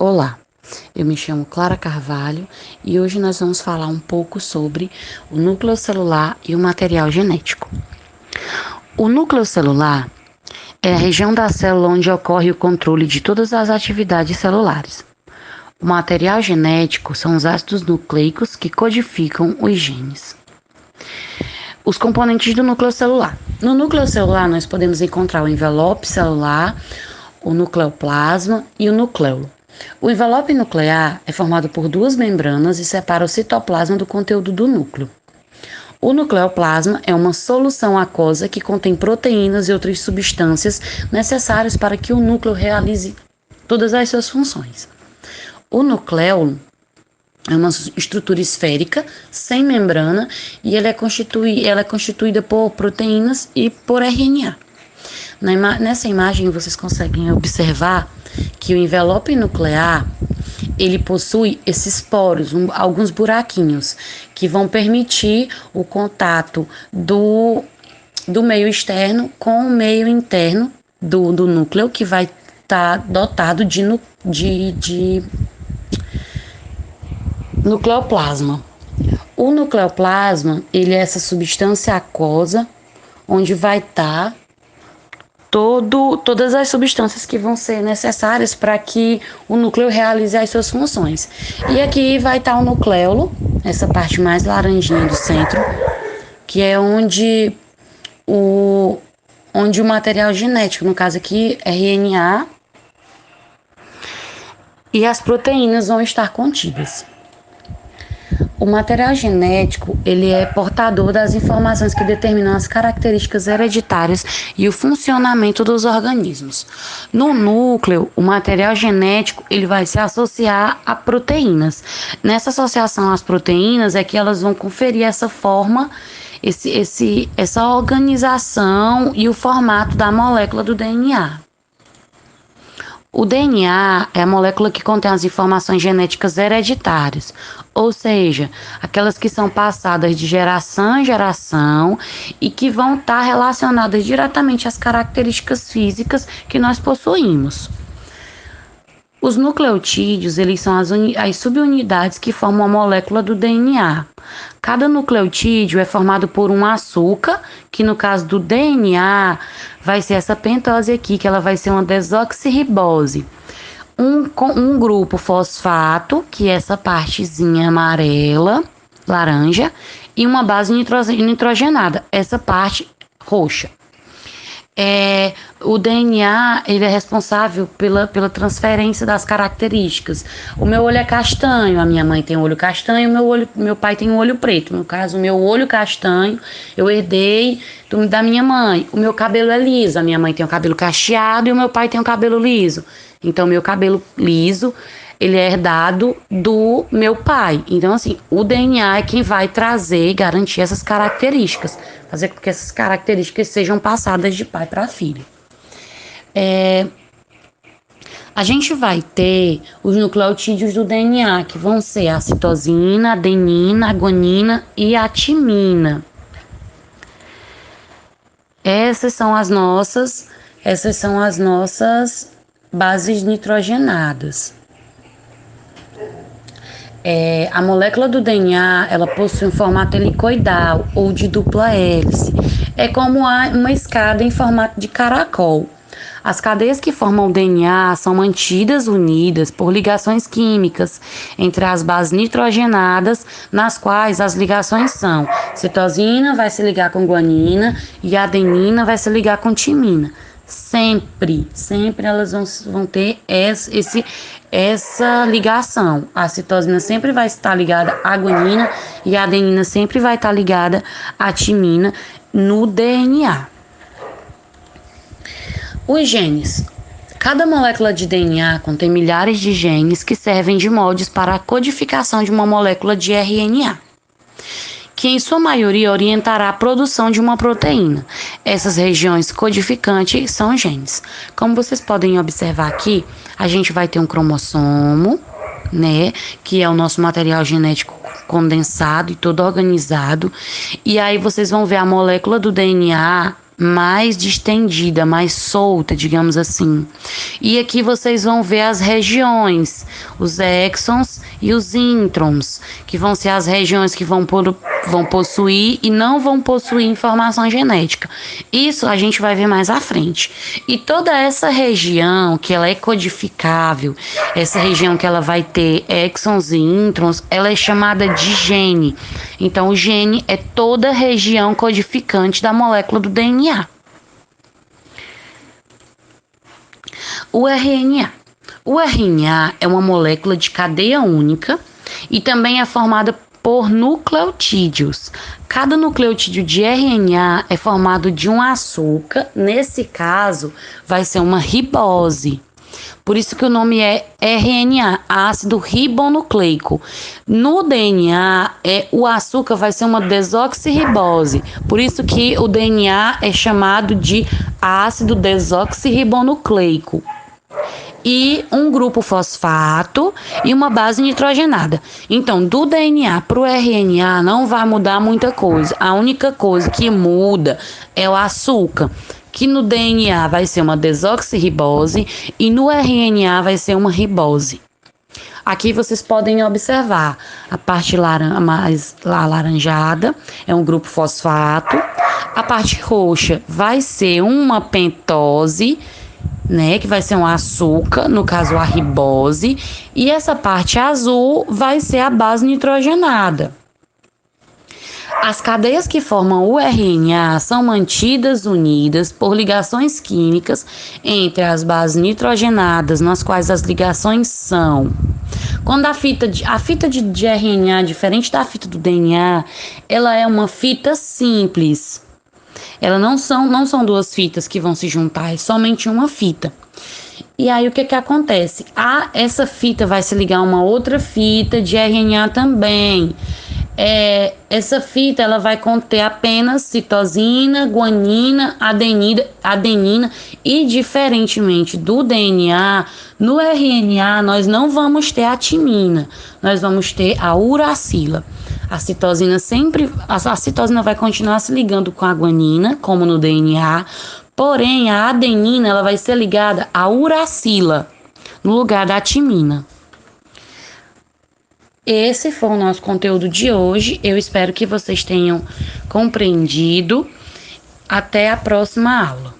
Olá, eu me chamo Clara Carvalho e hoje nós vamos falar um pouco sobre o núcleo celular e o material genético. O núcleo celular é a região da célula onde ocorre o controle de todas as atividades celulares. O material genético são os ácidos nucleicos que codificam os genes. Os componentes do núcleo celular. No núcleo celular nós podemos encontrar o envelope celular, o nucleoplasma e o nucleolo. O envelope nuclear é formado por duas membranas e separa o citoplasma do conteúdo do núcleo. O nucleoplasma é uma solução aquosa que contém proteínas e outras substâncias necessárias para que o núcleo realize todas as suas funções. O nucleolo é uma estrutura esférica, sem membrana, e ela é constituída por proteínas e por RNA. Nessa imagem vocês conseguem observar que o envelope nuclear ele possui esses poros, alguns buraquinhos, que vão permitir o contato do meio externo com o meio interno do núcleo, que vai estar dotado de nucleoplasma. O nucleoplasma ele é essa substância aquosa onde vai estar todas as substâncias que vão ser necessárias para que o núcleo realize as suas funções. E aqui vai estar o nucleolo, essa parte mais laranjinha do centro, que é onde o material genético, no caso aqui RNA, e as proteínas vão estar contidas. O material genético, ele é portador das informações que determinam as características hereditárias e o funcionamento dos organismos. No núcleo, o material genético, ele vai se associar a proteínas. Nessa associação às proteínas é que elas vão conferir essa forma, essa organização e o formato da molécula do DNA. O DNA é a molécula que contém as informações genéticas hereditárias, ou seja, aquelas que são passadas de geração em geração e que vão estar relacionadas diretamente às características físicas que nós possuímos. Os nucleotídeos, eles são as subunidades que formam a molécula do DNA. Cada nucleotídeo é formado por um açúcar, que no caso do DNA vai ser essa pentose aqui, que ela vai ser uma desoxirribose. Um grupo fosfato, que é essa partezinha amarela, laranja, e uma base nitrogenada, essa parte roxa. O DNA ele é responsável pela transferência das características. O meu olho é castanho, a minha mãe tem um olho castanho, meu pai tem um olho preto. No caso, o meu olho castanho eu herdei da minha mãe. O meu cabelo é liso, a minha mãe tem o cabelo cacheado e o meu pai tem o cabelo liso. Então, meu cabelo liso ele é herdado do meu pai. Então, assim, o DNA é quem vai trazer e garantir essas características, fazer com que essas características sejam passadas de pai para filho. A gente vai ter os nucleotídeos do DNA, que vão ser a citosina, adenina, a guanina e a timina. Essas são as nossas bases nitrogenadas. A molécula do DNA, ela possui um formato helicoidal ou de dupla hélice. É como uma escada em formato de caracol. As cadeias que formam o DNA são mantidas unidas por ligações químicas entre as bases nitrogenadas, nas quais as ligações são citosina vai se ligar com guanina e a adenina vai se ligar com timina. Sempre elas vão ter essa ligação. A citosina sempre vai estar ligada à guanina e a adenina sempre vai estar ligada à timina no DNA. Os genes. Cada molécula de DNA contém milhares de genes que servem de moldes para a codificação de uma molécula de RNA, que em sua maioria orientará a produção de uma proteína. Essas regiões codificantes são genes. Como vocês podem observar aqui, a gente vai ter um cromossomo, né, que é o nosso material genético condensado e todo organizado. E aí vocês vão ver a molécula do DNA mais distendida, mais solta, digamos assim. E aqui vocês vão ver as regiões, os exons e os introns, que vão ser as regiões que vão possuir e não vão possuir informação genética. Isso a gente vai ver mais à frente. E toda essa região que ela é codificável, essa região que ela vai ter exons e introns, ela é chamada de gene. Então, o gene é toda a região codificante da molécula do DNA. O RNA. O RNA é uma molécula de cadeia única e também é formada por nucleotídeos. Cada nucleotídeo de RNA é formado de um açúcar, nesse caso vai ser uma ribose. Por isso que o nome é RNA, ácido ribonucleico. No DNA, o açúcar vai ser uma desoxirribose. Por isso que o DNA é chamado de ácido desoxirribonucleico. E um grupo fosfato e uma base nitrogenada. Então, do DNA para o RNA não vai mudar muita coisa. A única coisa que muda é o açúcar, que no DNA vai ser uma desoxirribose e no RNA vai ser uma ribose. Aqui vocês podem observar a parte mais alaranjada é um grupo fosfato, a parte roxa vai ser uma pentose, né, que vai ser um açúcar, no caso a ribose, e essa parte azul vai ser a base nitrogenada. As cadeias que formam o RNA são mantidas unidas por ligações químicas entre as bases nitrogenadas, nas quais as ligações são... Quando a fita de RNA, diferente da fita do DNA, ela é uma fita simples. Elas não são duas fitas que vão se juntar, é somente uma fita. E aí o que acontece? Essa fita vai se ligar a uma outra fita de RNA também. Essa fita ela vai conter apenas citosina, guanina, adenina e, diferentemente do DNA, no RNA nós não vamos ter a timina, nós vamos ter a uracila. A citosina vai continuar se ligando com a guanina, como no DNA, porém a adenina ela vai ser ligada à uracila, no lugar da timina. Esse foi o nosso conteúdo de hoje. Eu espero que vocês tenham compreendido. Até a próxima aula.